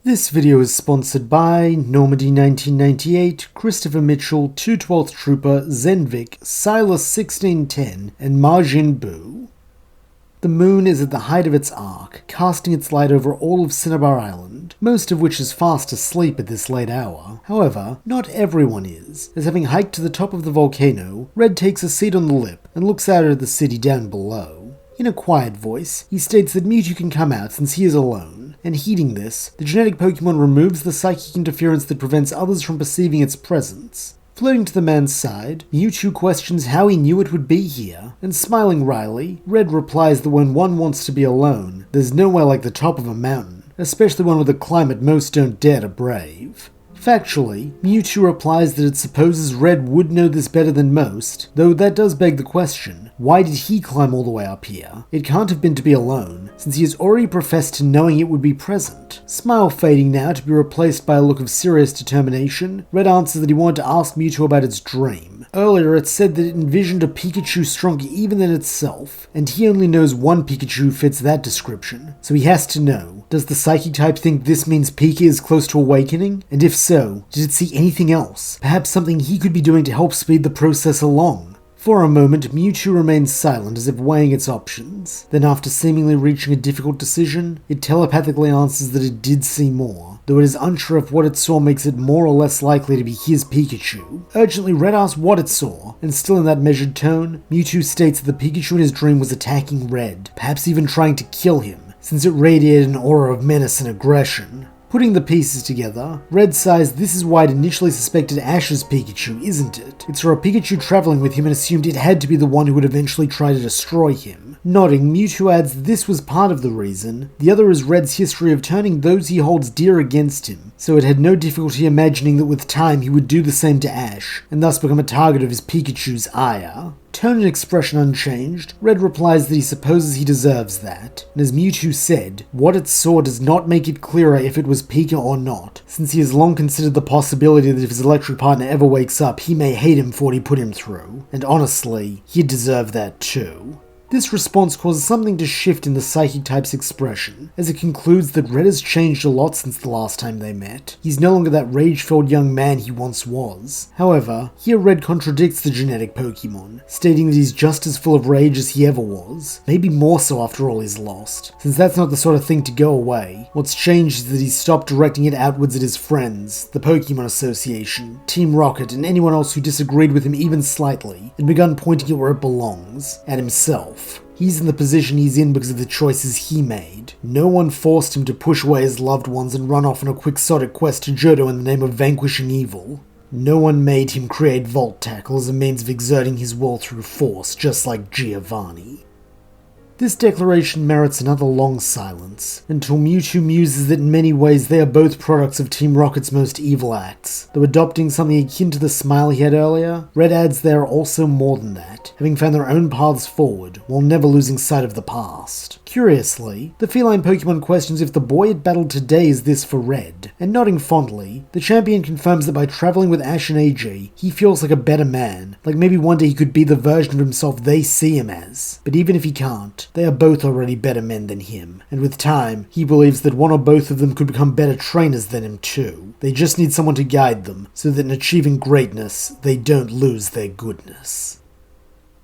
This video is sponsored by Normandy 1998, Christopher Mitchell, 212th Trooper, Zenvik, Silas 1610, and Majin Buu. The moon is at the height of its arc, casting its light over all of Cinnabar Island, most of which is fast asleep at this late hour. However, not everyone is, as having hiked to the top of the volcano, Red takes a seat on the lip and looks out at the city down below. In a quiet voice, he states that Mewtwo can come out since he is alone, and heeding this, the genetic Pokemon removes the psychic interference that prevents others from perceiving its presence. Floating to the man's side, Mewtwo questions how he knew it would be here, and smiling wryly, Red replies that when one wants to be alone, there's nowhere like the top of a mountain, especially one with a climate most don't dare to brave. Factually, Mewtwo replies that it supposes Red would know this better than most, though that does beg the question, why did he climb all the way up here? It can't have been to be alone, since he has already professed to knowing it would be present. Smile fading now to be replaced by a look of serious determination, Red answers that he wanted to ask Mewtwo about its dream. Earlier it said that it envisioned a Pikachu stronger even than itself, and he only knows one Pikachu fits that description, so he has to know, does the Psychic type think this means Pika is close to awakening? And if so, did it see anything else? Perhaps something he could be doing to help speed the process along? For a moment, Mewtwo remains silent as if weighing its options. Then after seemingly reaching a difficult decision, it telepathically answers that it did see more, though it is unsure if what it saw makes it more or less likely to be his Pikachu. Urgently, Red asks what it saw, and still in that measured tone, Mewtwo states that the Pikachu in his dream was attacking Red, perhaps even trying to kill him, since it radiated an aura of menace and aggression. Putting the pieces together, Red sighs this is why it initially suspected Ash's Pikachu, isn't it? It saw a Pikachu traveling with him and assumed it had to be the one who would eventually try to destroy him. Nodding, Mewtwo adds this was part of the reason. The other is Red's history of turning those he holds dear against him, so it had no difficulty imagining that with time he would do the same to Ash, and thus become a target of his Pikachu's ire. Tone and expression unchanged, Red replies that he supposes he deserves that, and as Mewtwo said, what it saw does not make it clearer if it was Pika or not, since he has long considered the possibility that if his electric partner ever wakes up, he may hate him for what he put him through, and honestly, he'd deserve that too. This response causes something to shift in the Psychic type's expression, as it concludes that Red has changed a lot since the last time they met. He's no longer that rage-filled young man he once was. However, here Red contradicts the genetic Pokemon, stating that he's just as full of rage as he ever was, maybe more so after all he's lost, since that's not the sort of thing to go away. What's changed is that he's stopped directing it outwards at his friends, the Pokemon Association, Team Rocket, and anyone else who disagreed with him even slightly, and begun pointing it where it belongs, at himself. He's in the position he's in because of the choices he made. No one forced him to push away his loved ones and run off on a quixotic quest to Johto in the name of vanquishing evil. No one made him create Volt Tackle as a means of exerting his will through force, just like Giovanni. This declaration merits another long silence, until Mewtwo muses that in many ways they are both products of Team Rocket's most evil acts, though adopting something akin to the smile he had earlier, Red adds they are also more than that, having found their own paths forward, while never losing sight of the past. Curiously, the feline Pokemon questions if the boy it battled today is this for Red, and nodding fondly, the champion confirms that by traveling with Ash and AJ, he feels like a better man, like maybe one day he could be the version of himself they see him as. But even if he can't, they are both already better men than him, and with time, he believes that one or both of them could become better trainers than him too. They just need someone to guide them, so that in achieving greatness, they don't lose their goodness.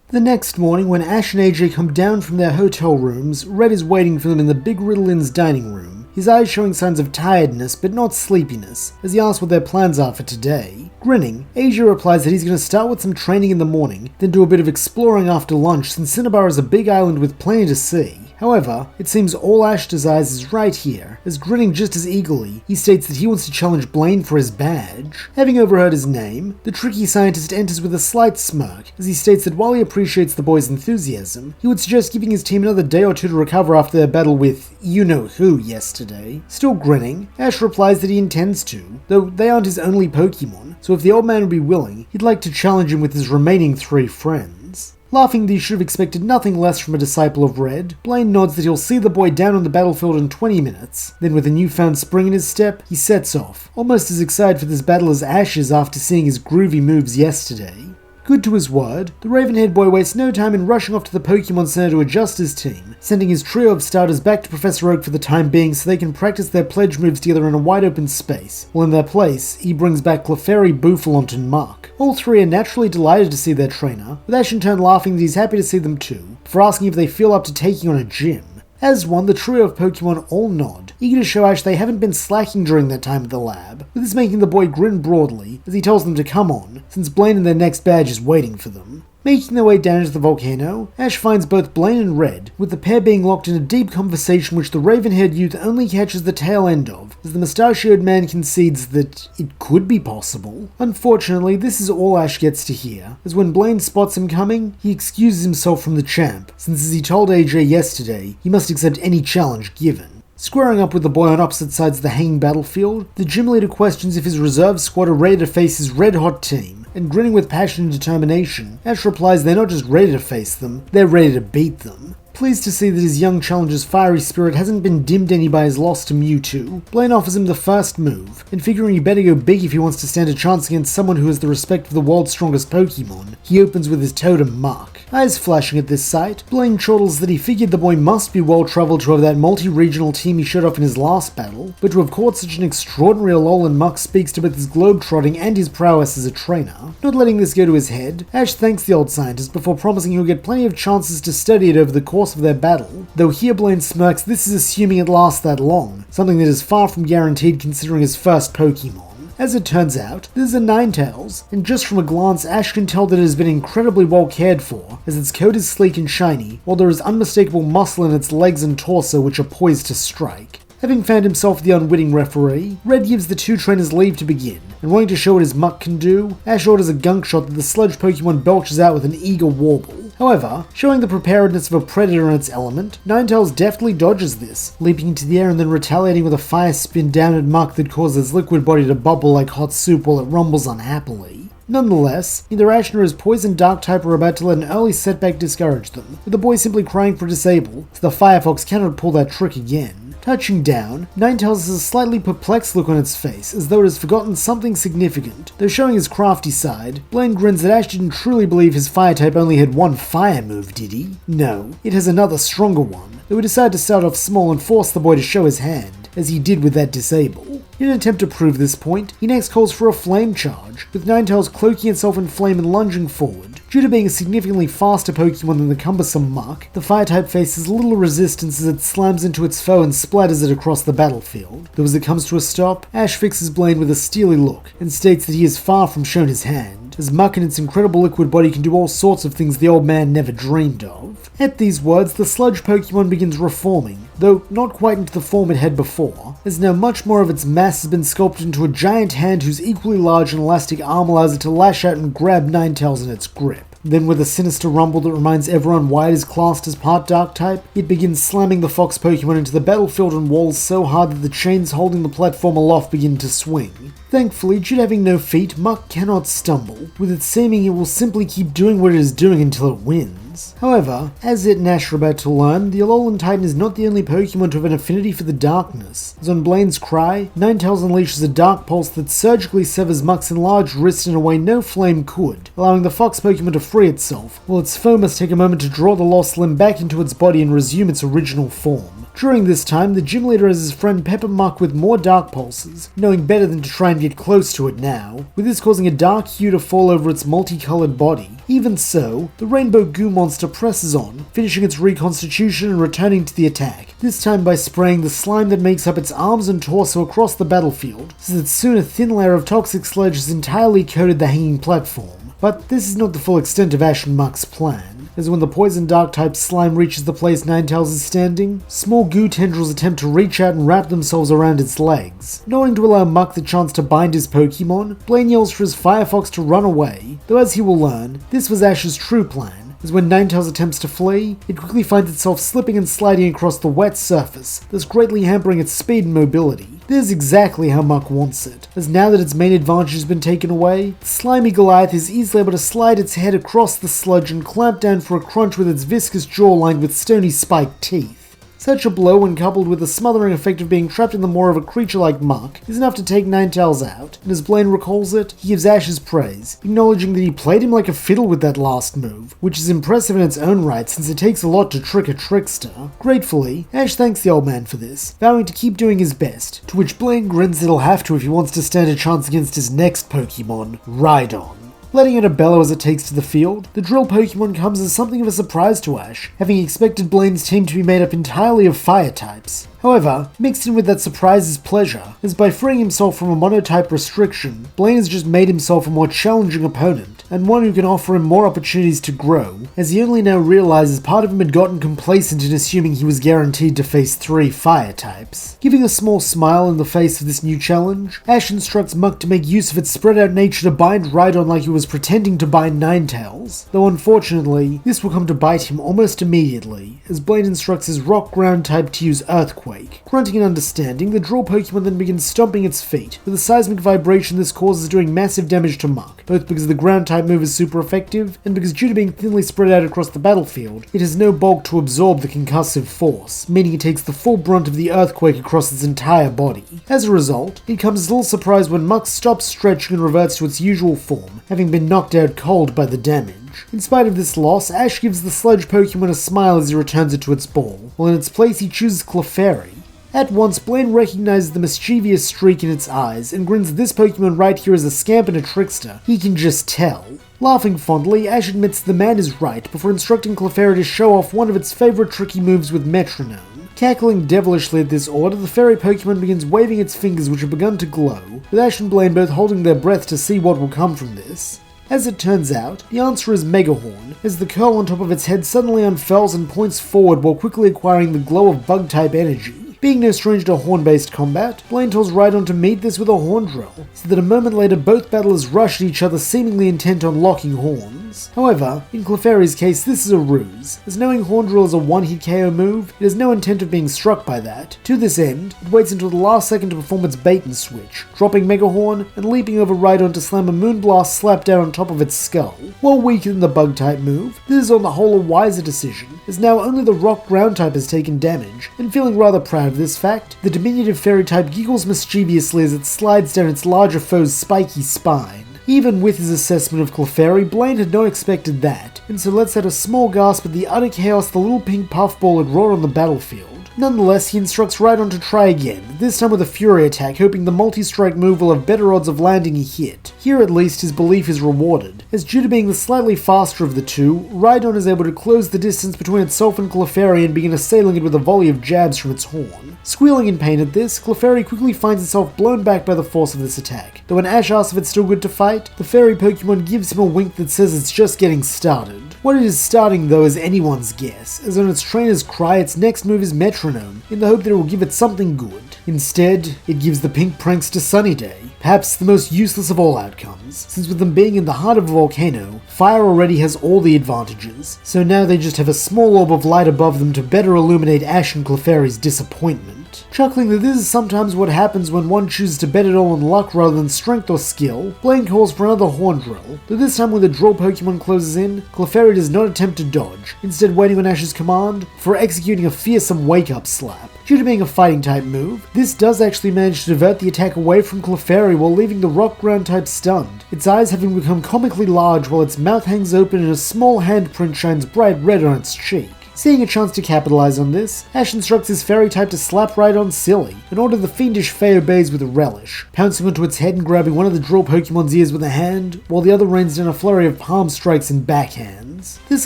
The next morning, when Ash and AJ come down from their hotel rooms, Red is waiting for them in the Big Riddle-Inn's dining room, his eyes showing signs of tiredness but not sleepiness, as he asks what their plans are for today. Grinning, AJ replies that he's going to start with some training in the morning, then do a bit of exploring after lunch since Cinnabar is a big island with plenty to see. However, it seems all Ash desires is right here, as grinning just as eagerly, he states that he wants to challenge Blain for his badge. Having overheard his name, the tricky scientist enters with a slight smirk, as he states that while he appreciates the boy's enthusiasm, he would suggest giving his team another day or two to recover after their battle with you-know-who yesterday. Still grinning, Ash replies that he intends to, though they aren't his only Pokemon, so if the old man would be willing, he'd like to challenge him with his remaining 3 friends. Laughing that he should have expected nothing less from a disciple of Red, Blain nods that he'll see the boy down on the battlefield in 20 minutes. Then with a newfound spring in his step, he sets off, almost as excited for this battle as Ash is after seeing his groovy moves yesterday. Good to his word, the Raven-haired boy wastes no time in rushing off to the Pokemon Center to adjust his team, sending his trio of starters back to Professor Oak for the time being so they can practice their pledge moves together in a wide open space, while in their place, he brings back Clefairy, Bouffalant, and Muck. All three are naturally delighted to see their trainer, with Ash in turn laughing that he's happy to see them too, for asking if they feel up to taking on a gym. As one, the trio of Pokemon all nod, eager to show Ash they haven't been slacking during their time at the lab, with this making the boy grin broadly as he tells them to come on, since Blain and their next badge is waiting for them. Making their way down into the volcano, Ash finds both Blain and Red, with the pair being locked in a deep conversation which the raven-haired youth only catches the tail end of, as the mustachioed man concedes that it could be possible. Unfortunately, this is all Ash gets to hear, as when Blain spots him coming, he excuses himself from the champ, since as he told AJ yesterday, he must accept any challenge given. Squaring up with the boy on opposite sides of the hanging battlefield, the gym leader questions if his reserve squad are ready to face his red-hot team, and grinning with passion and determination, Ash replies they're not just ready to face them, they're ready to beat them. Pleased to see that his young challenger's fiery spirit hasn't been dimmed any by his loss to Mewtwo, Blain offers him the first move, and figuring he better go big if he wants to stand a chance against someone who has the respect of the world's strongest Pokemon, he opens with his totem Muck. Eyes flashing at this sight, Blain chortles that he figured the boy must be well-travelled to have that multi-regional team he showed off in his last battle, but to have caught such an extraordinary Alolan Muck speaks to both his globe-trotting and his prowess as a trainer. Not letting this go to his head, Ash thanks the old scientist before promising he'll get plenty of chances to study it over the course of their battle, though here Blain smirks this is assuming it lasts that long, something that is far from guaranteed considering his first Pokemon. As it turns out, this is a Ninetales, and just from a glance Ash can tell that it has been incredibly well cared for, as its coat is sleek and shiny, while there is unmistakable muscle in its legs and torso which are poised to strike. Having found himself the unwitting referee, Red gives the two trainers leave to begin, and wanting to show what his Muck can do, Ash orders a gunk shot that the sludge Pokemon belches out with an eager warble. However, showing the preparedness of a predator in its element, Ninetales deftly dodges this, leaping into the air and then retaliating with a fire spin down at Muck that causes its liquid body to bubble like hot soup while it rumbles unhappily. Nonetheless, neither Ash nor his poison dark type are about to let an early setback discourage them, with the boy simply crying for disable, so the Firefox cannot pull that trick again. Touching down, Ninetales has a slightly perplexed look on its face, as though it has forgotten something significant. Though showing his crafty side, Blain grins that Ash didn't truly believe his fire type only had one fire move, did he? No, it has another stronger one, though he decided to start off small and force the boy to show his hand, as he did with that disable. In an attempt to prove this point, he next calls for a flame charge, with Ninetales cloaking itself in flame and lunging forward. Due to being a significantly faster Pokemon than the cumbersome Muck, the Fire-type faces little resistance as it slams into its foe and splatters it across the battlefield. Though as it comes to a stop, Ash fixes Blain with a steely look and states that he is far from shown his hand, as Muck and its incredible liquid body can do all sorts of things the old man never dreamed of. At these words, the sludge Pokemon begins reforming, though not quite into the form it had before, as now much more of its mass has been sculpted into a giant hand whose equally large and elastic arm allows it to lash out and grab Ninetales in its grip. Then with a sinister rumble that reminds everyone why it is classed as part Dark-type, it begins slamming the fox Pokemon into the battlefield and walls so hard that the chains holding the platform aloft begin to swing. Thankfully, due to having no feet, Muck cannot stumble, with it seeming it will simply keep doing what it is doing until it wins. However, as it and Ash are about to learn, the Alolan Titan is not the only Pokemon to have an affinity for the darkness, as on Blain's cry, Ninetales unleashes a dark pulse that surgically severs Muck's enlarged wrist in a way no flame could, allowing the fox Pokemon to free itself, while its foe must take a moment to draw the lost limb back into its body and resume its original form. During this time, the gym leader has his friend pepper Muck with more dark pulses, knowing better than to try and get close to it now, with this causing a dark hue to fall over its multicolored body. Even so, the rainbow goo monster presses on, finishing its reconstitution and returning to the attack, this time by spraying the slime that makes up its arms and torso across the battlefield, so that soon a thin layer of toxic sludge has entirely coated the hanging platform. But this is not the full extent of Ash and Muck's plan, as when the poison dark-type slime reaches the place Ninetales is standing, small goo tendrils attempt to reach out and wrap themselves around its legs. Knowing to allow Muck the chance to bind his Pokemon, Blain yells for his Firefox to run away, though as he will learn, this was Ash's true plan, as when Ninetales attempts to flee, it quickly finds itself slipping and sliding across the wet surface, thus greatly hampering its speed and mobility. This is exactly how Muck wants it, as now that its main advantage has been taken away, the slimy Goliath is easily able to slide its head across the sludge and clamp down for a crunch with its viscous jaw lined with stony spiked teeth. Such a blow, when coupled with the smothering effect of being trapped in the maw of a creature like Muck, is enough to take Ninetales out, and as Blain recalls it, he gives Ash his praise, acknowledging that he played him like a fiddle with that last move, which is impressive in its own right since it takes a lot to trick a trickster. Gratefully, Ash thanks the old man for this, vowing to keep doing his best, to which Blain grins that he'll have to if he wants to stand a chance against his next Pokemon, Rhydon. Letting out a bellow as it takes to the field, the drill Pokemon comes as something of a surprise to Ash, having expected Blain's team to be made up entirely of fire types. However, mixed in with that surprise is pleasure, as by freeing himself from a monotype restriction, Blain has just made himself a more challenging opponent, and one who can offer him more opportunities to grow, as he only now realizes part of him had gotten complacent in assuming he was guaranteed to face 3 fire types. Giving a small smile in the face of this new challenge, Ash instructs Muck to make use of its spread out nature to bind Rhydon like he was pretending to bind Ninetales, though unfortunately, this will come to bite him almost immediately, as Blain instructs his rock ground type to use Earthquake. Grunting and understanding, the drill Pokemon then begins stomping its feet, with the seismic vibration this causes doing massive damage to Muck, both because the ground type move is super effective, and because due to being thinly spread out across the battlefield, it has no bulk to absorb the concussive force, meaning it takes the full brunt of the earthquake across its entire body. As a result, it comes as a little surprise when Muck stops stretching and reverts to its usual form, having been knocked out cold by the damage. In spite of this loss, Ash gives the Sledge Pokemon a smile as he returns it to its ball, while in its place he chooses Clefairy. At once, Blain recognizes the mischievous streak in its eyes and grins that this Pokemon right here is a scamp and a trickster. He can just tell. Laughing fondly, Ash admits the man is right before instructing Clefairy to show off one of its favorite tricky moves with Metronome. Cackling devilishly at this order, the fairy Pokemon begins waving its fingers which have begun to glow, with Ash and Blain both holding their breath to see what will come from this. As it turns out, the answer is Megahorn, as the curl on top of its head suddenly unfurls and points forward while quickly acquiring the glow of Bug-type energy. Being no stranger to horn-based combat, Blain tells Rhydon to meet this with a horn drill, so that a moment later both battlers rush at each other seemingly intent on locking horns. However, in Clefairy's case this is a ruse, as knowing horn drill is a one-hit KO move, it has no intent of being struck by that. To this end, it waits until the last second to perform its bait and switch, dropping Megahorn and leaping over Rhydon to slam a Moonblast slap down on top of its skull. While weaker than the Bug-type move, this is on the whole a wiser decision, as now only the Rock Ground type has taken damage, and feeling rather proud of this fact, the diminutive fairy type giggles mischievously as it slides down its larger foe's spiky spine. Even with his assessment of Clefairy, Blain had not expected that, and so lets out a small gasp at the utter chaos the little pink puffball had wrought on the battlefield. Nonetheless, he instructs Rhydon to try again, this time with a Fury attack, hoping the multi-strike move will have better odds of landing a hit. Here at least his belief is rewarded, as due to being the slightly faster of the two, Rhydon is able to close the distance between itself and Clefairy and begin assailing it with a volley of jabs from its horn. Squealing in pain at this, Clefairy quickly finds itself blown back by the force of this attack, though when Ash asks if it's still good to fight, the fairy Pokemon gives him a wink that says it's just getting started. What it is starting though is anyone's guess, as on its trainer's cry its next move is Metronome, in the hope that it will give it something good. Instead, it gives the pink pranks to Sunny Day, perhaps the most useless of all outcomes, since with them being in the heart of a volcano, fire already has all the advantages, so now they just have a small orb of light above them to better illuminate Ash and Clefairy's disappointment. Chuckling that this is sometimes what happens when one chooses to bet it all on luck rather than strength or skill, Blain calls for another horn drill, though this time when the drill Pokemon closes in, Clefairy does not attempt to dodge, instead waiting on Ash's command for executing a fearsome wake-up slap. Due to being a fighting type move, this does actually manage to divert the attack away from Clefairy while leaving the rock ground type stunned, its eyes having become comically large while its mouth hangs open and a small handprint shines bright red on its cheek. Seeing a chance to capitalize on this, Ash instructs his fairy type to slap Rhydon silly, in order the fiendish Fae obeys with a relish, pouncing onto its head and grabbing one of the drill Pokemon's ears with a hand, while the other rains down a flurry of palm strikes and backhands. This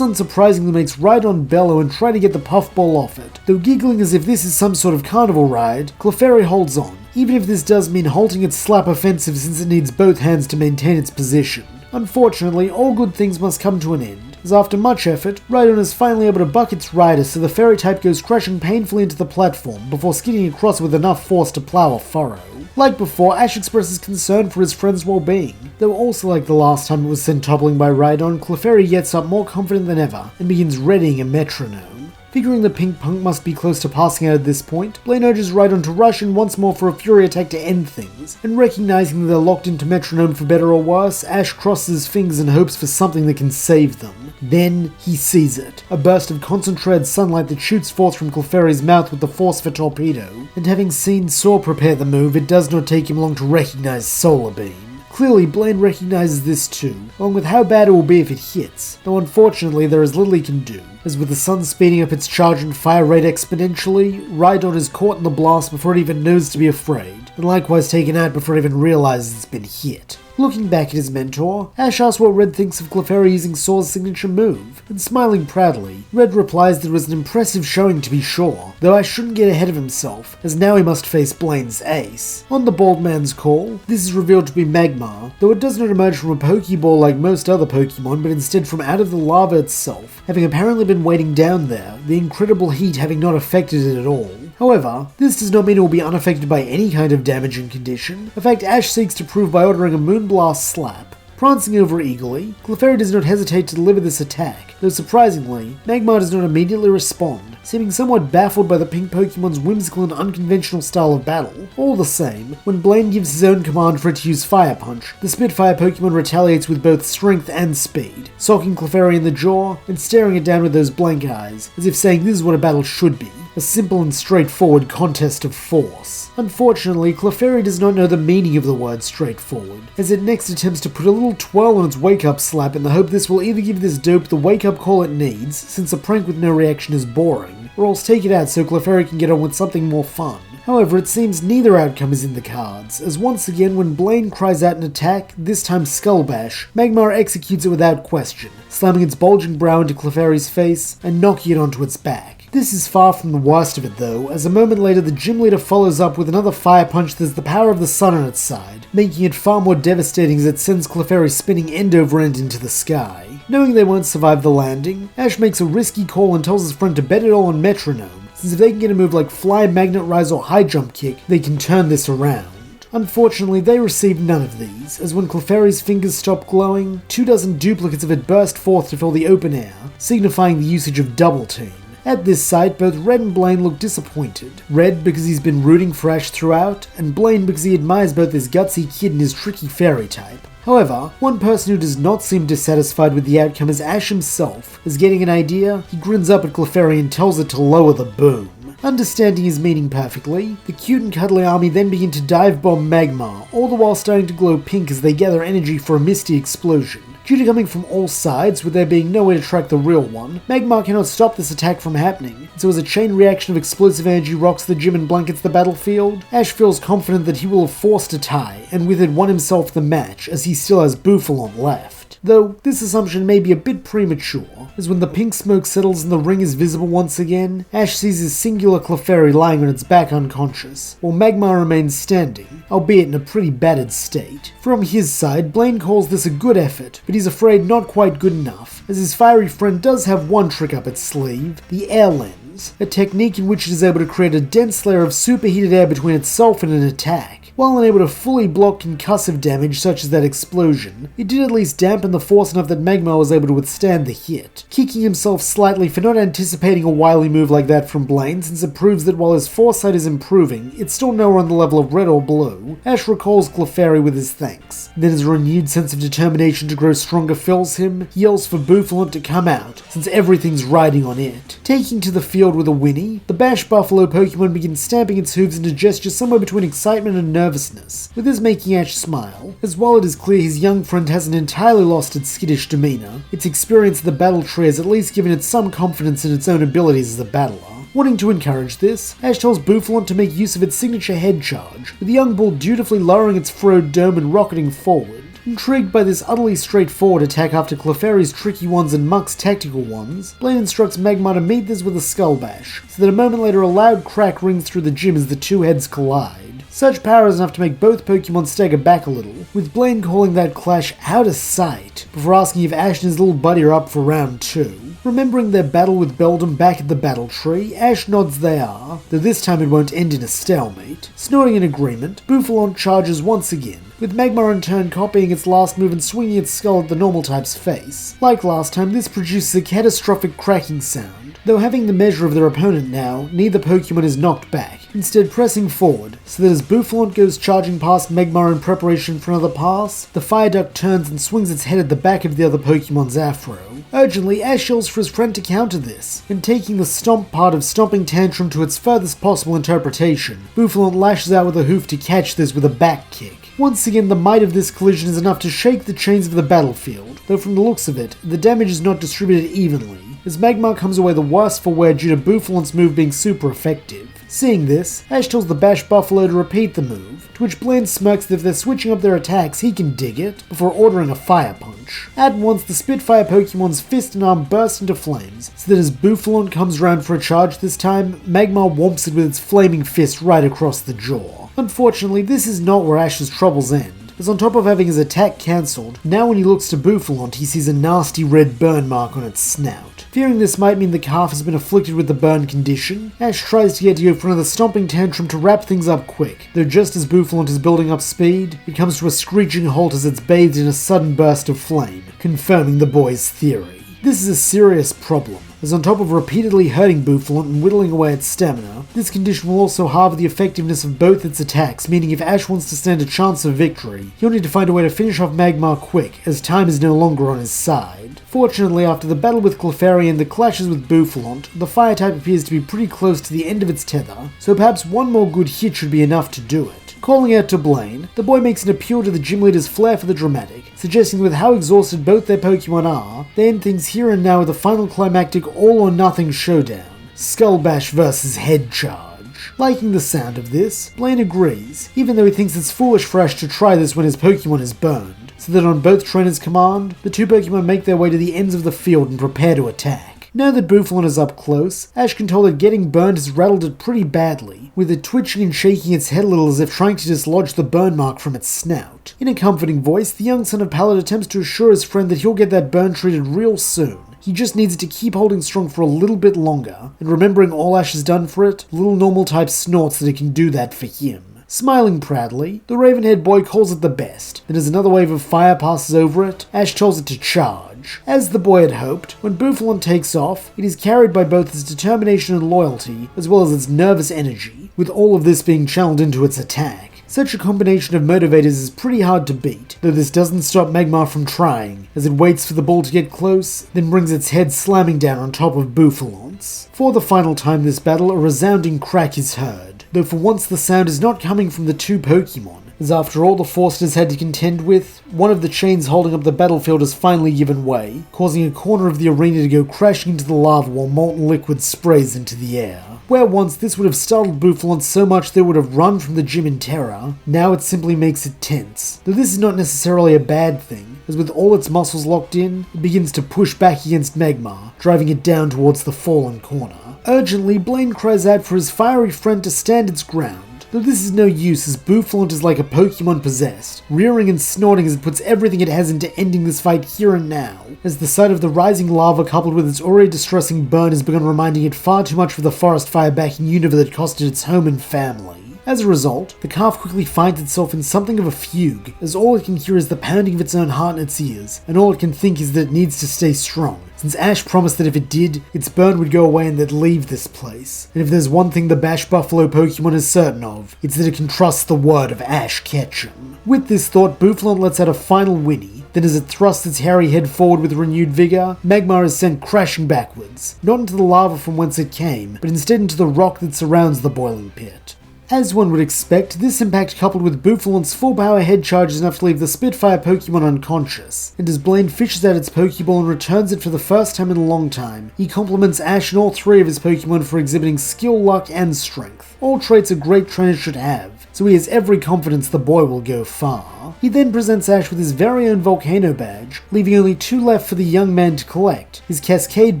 unsurprisingly makes Rhydon bellow and try to get the puffball off it, though giggling as if this is some sort of carnival ride, Clefairy holds on, even if this does mean halting its slap offensive since it needs both hands to maintain its position. Unfortunately, all good things must come to an end, as after much effort, Rhydon is finally able to buck its rider so the fairy type goes crashing painfully into the platform before skidding across with enough force to plow a furrow. Like before, Ash expresses concern for his friend's well-being, though also like the last time it was sent toppling by Rhydon, Clefairy gets up more confident than ever and begins readying a metronome. Figuring the pink punk must be close to passing out at this point, Blain urges Rhydon to rush in once more for a Fury attack to end things, and recognizing that they're locked into metronome for better or worse, Ash crosses his fingers and hopes for something that can save them. Then he sees it, a burst of concentrated sunlight that shoots forth from Clefairy's mouth with the force of a torpedo, and having seen Saw prepare the move, it does not take him long to recognize Solar Beam. Clearly, Blain recognizes this too, along with how bad it will be if it hits, though unfortunately there is little he can do, as with the sun speeding up its charge and fire rate exponentially, Rhydon is caught in the blast before it even knows to be afraid, and likewise taken out before it even realizes it's been hit. Looking back at his mentor, Ash asks what Red thinks of Clefairy using Saw's signature move, and smiling proudly, Red replies that it was an impressive showing to be sure, though Ash shouldn't get ahead of himself, as now he must face Blain's ace. On the bald man's call, this is revealed to be Magmar, though it does not emerge from a Pokeball like most other Pokemon, but instead from out of the lava itself, having apparently been waiting down there, the incredible heat having not affected it at all. However, this does not mean it will be unaffected by any kind of damaging condition, a fact Ash seeks to prove by ordering a Moonblast slap. Prancing over eagerly, Clefairy does not hesitate to deliver this attack, though surprisingly, Magmar does not immediately respond, seeming somewhat baffled by the pink Pokemon's whimsical and unconventional style of battle. All the same, when Blain gives his own command for it to use Fire Punch, the Spitfire Pokemon retaliates with both strength and speed, socking Clefairy in the jaw and staring it down with those blank eyes, as if saying this is what a battle should be. A simple and straightforward contest of force. Unfortunately, Clefairy does not know the meaning of the word straightforward, as it next attempts to put a little twirl on its wake-up slap in the hope this will either give this dope the wake-up call it needs, since a prank with no reaction is boring, or else take it out so Clefairy can get on with something more fun. However, it seems neither outcome is in the cards, as once again when Blain cries out an attack, this time Skull Bash, Magmar executes it without question, slamming its bulging brow into Clefairy's face and knocking it onto its back. This is far from the worst of it though, as a moment later the gym leader follows up with another fire punch that has the power of the sun on its side, making it far more devastating as it sends Clefairy spinning end over end into the sky. Knowing they won't survive the landing, Ash makes a risky call and tells his friend to bet it all on Metronome, since if they can get a move like Fly, Magnet Rise or High Jump Kick, they can turn this around. Unfortunately, they receive none of these, as when Clefairy's fingers stop glowing, 24 duplicates of it burst forth to fill the open air, signifying the usage of Double Team. At this sight, both Red and Blain look disappointed. Red because he's been rooting for Ash throughout, and Blain because he admires both his gutsy kid and his tricky fairy type. However, one person who does not seem dissatisfied with the outcome is Ash himself, as getting an idea, he grins up at Clefairy and tells it to lower the boom. Understanding his meaning perfectly, the cute and cuddly army then begin to dive bomb Magmar, all the while starting to glow pink as they gather energy for a misty explosion. Due to coming from all sides, with there being no way to track the real one, Magmar cannot stop this attack from happening, so as a chain reaction of explosive energy rocks the gym and blankets the battlefield, Ash feels confident that he will have forced a tie, and with it won himself the match, as he still has Bouffalant left. Though, this assumption may be a bit premature, as when the pink smoke settles and the ring is visible once again, Ash sees his singular Clefairy lying on its back unconscious, while Magmar remains standing, albeit in a pretty battered state. From his side, Blain calls this a good effort, but he's afraid not quite good enough, as his fiery friend does have one trick up its sleeve, the air lens, a technique in which it is able to create a dense layer of superheated air between itself and an attack. While unable to fully block concussive damage such as that explosion, it did at least dampen the force enough that Magmar was able to withstand the hit, kicking himself slightly for not anticipating a wily move like that from Blain, since it proves that while his foresight is improving, it's still nowhere on the level of Red or Blue. Ash recalls Clefairy with his thanks. Then as a renewed sense of determination to grow stronger fills him, he yells for Bouffalant to come out, since everything's riding on it. Taking to the field with a whinny, the Bash Buffalo Pokemon begins stamping its hooves into gestures somewhere between excitement and nervousness, with this making Ash smile, as while it is clear his young friend hasn't entirely lost its skittish demeanor, its experience of the battle tree has at least given it some confidence in its own abilities as a battler. Wanting to encourage this, Ash tells Bouffalant to make use of its signature head charge, with the young bull dutifully lowering its furrowed dome and rocketing forward. Intrigued by this utterly straightforward attack after Clefairy's tricky ones and Muck's tactical ones, Blain instructs Magmar to meet this with a Skull Bash, so that a moment later a loud crack rings through the gym as the two heads collide. Such power is enough to make both Pokemon stagger back a little, with Blain calling that clash out of sight, before asking if Ash and his little buddy are up for round 2. Remembering their battle with Beldum back at the battle tree, Ash nods they are, though this time it won't end in a stalemate. Snorting in agreement, Bouffalant charges once again, with Magmar in turn copying its last move and swinging its skull at the normal type's face. Like last time, this produces a catastrophic cracking sound, Though having the measure of their opponent now, neither Pokemon is knocked back, instead pressing forward, so that as Bouffalant goes charging past Magmar in preparation for another pass, the Fire Duck turns and swings its head at the back of the other Pokemon's afro. Urgently, Ash yells for his friend to counter this, and taking the stomp part of Stomping Tantrum to its furthest possible interpretation, Bouffalant lashes out with a hoof to catch this with a back kick. Once again, the might of this collision is enough to shake the chains of the battlefield, though from the looks of it, the damage is not distributed evenly, as Magmar comes away the worse for wear due to Bouffalant's move being super effective. Seeing this, Ash tells the Bash Buffalo to repeat the move, to which Blain smirks that if they're switching up their attacks he can dig it, before ordering a Fire Punch. At once, the Spitfire Pokemon's fist and arm burst into flames, so that as Bouffalant comes around for a charge this time, Magmar whomps it with its flaming fist right across the jaw. Unfortunately, this is not where Ash's troubles end, as on top of having his attack cancelled, now when he looks to Bouffalant he sees a nasty red burn mark on its snout. Fearing this might mean the calf has been afflicted with the burn condition, Ash tries to get to go for another Stomping Tantrum to wrap things up quick, though just as Bouffalant is building up speed, it comes to a screeching halt as it's bathed in a sudden burst of flame, confirming the boy's theory. This is a serious problem, as on top of repeatedly hurting Bouffalant and whittling away its stamina, this condition will also halve the effectiveness of both its attacks, meaning if Ash wants to stand a chance of victory, he'll need to find a way to finish off Magmar quick, as time is no longer on his side. Fortunately, after the battle with Clefairy and the clashes with Bouffalant, the fire type appears to be pretty close to the end of its tether, so perhaps one more good hit should be enough to do it. Calling out to Blain, the boy makes an appeal to the gym leader's flair for the dramatic, suggesting that with how exhausted both their Pokemon are, they end things here and now with a final climactic all-or-nothing showdown. Skull Bash versus Head Charge. Liking the sound of this, Blain agrees, even though he thinks it's foolish for Ash to try this when his Pokemon is burned, so that on both trainers' command, the two Pokemon make their way to the ends of the field and prepare to attack. Now that Bouffalant is up close, Ash can tell that getting burned has rattled it pretty badly, with it twitching and shaking its head a little as if trying to dislodge the burn mark from its snout. In a comforting voice, the young son of Pallet attempts to assure his friend that he'll get that burn treated real soon. He just needs to keep holding strong for a little bit longer, and remembering all Ash has done for it, little normal type snorts that it can do that for him. Smiling proudly, the Ravenhead boy calls it the best, and as another wave of fire passes over it, Ash tells it to charge. As the boy had hoped, when Bouffalant takes off, it is carried by both its determination and loyalty, as well as its nervous energy, with all of this being channeled into its attack. Such a combination of motivators is pretty hard to beat, though this doesn't stop Magmar from trying, as it waits for the ball to get close, then brings its head slamming down on top of Bouffalant's. For the final time this battle, a resounding crack is heard, though for once the sound is not coming from the two Pokemon, as after all the force it has had to contend with, one of the chains holding up the battlefield has finally given way, causing a corner of the arena to go crashing into the lava while molten liquid sprays into the air. Where once this would have startled Bouffalant so much they would have run from the gym in terror, now it simply makes it tense. Though this is not necessarily a bad thing, as with all its muscles locked in, it begins to push back against Magmar, driving it down towards the fallen corner. Urgently, Blain cries out for his fiery friend to stand its ground, though this is no use as Bouffalant is like a Pokemon possessed, rearing and snorting as it puts everything it has into ending this fight here and now, as the sight of the rising lava coupled with its already distressing burn has begun reminding it far too much of the forest fire back in Unova that cost it its home and family. As a result, the calf quickly finds itself in something of a fugue, as all it can hear is the pounding of its own heart in its ears, and all it can think is that it needs to stay strong, since Ash promised that if it did, its burn would go away and they'd leave this place. And if there's one thing the Bash Buffalo Pokemon is certain of, it's that it can trust the word of Ash Ketchum. With this thought, Bouffalant lets out a final whinny, then as it thrusts its hairy head forward with renewed vigor, Magmar is sent crashing backwards, not into the lava from whence it came, but instead into the rock that surrounds the boiling pit. As one would expect, this impact coupled with Bouffalant's full power head charge is enough to leave the Spitfire Pokemon unconscious, and as Blain fishes out its Pokeball and returns it for the first time in a long time, he compliments Ash and all three of his Pokemon for exhibiting skill, luck, and strength, all traits a great trainer should have, so he has every confidence the boy will go far. He then presents Ash with his very own Volcano badge, leaving only two left for the young man to collect, his Cascade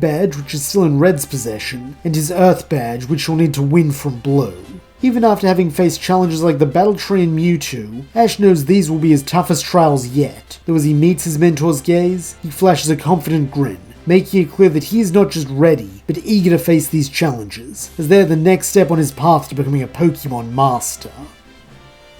badge, which is still in Red's possession, and his Earth badge, which he'll need to win from Blue. Even after having faced challenges like the Battle Tree and Mewtwo, Ash knows these will be his toughest trials yet, though as he meets his mentor's gaze, he flashes a confident grin, making it clear that he is not just ready, but eager to face these challenges, as they're the next step on his path to becoming a Pokemon master.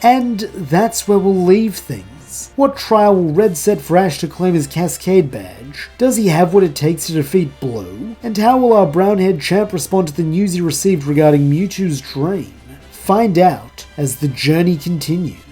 And that's where we'll leave things. What trial will Red set for Ash to claim his Cascade badge? Does he have what it takes to defeat Blue? And how will our brown-haired champ respond to the news he received regarding Mewtwo's dream? Find out as the journey continues.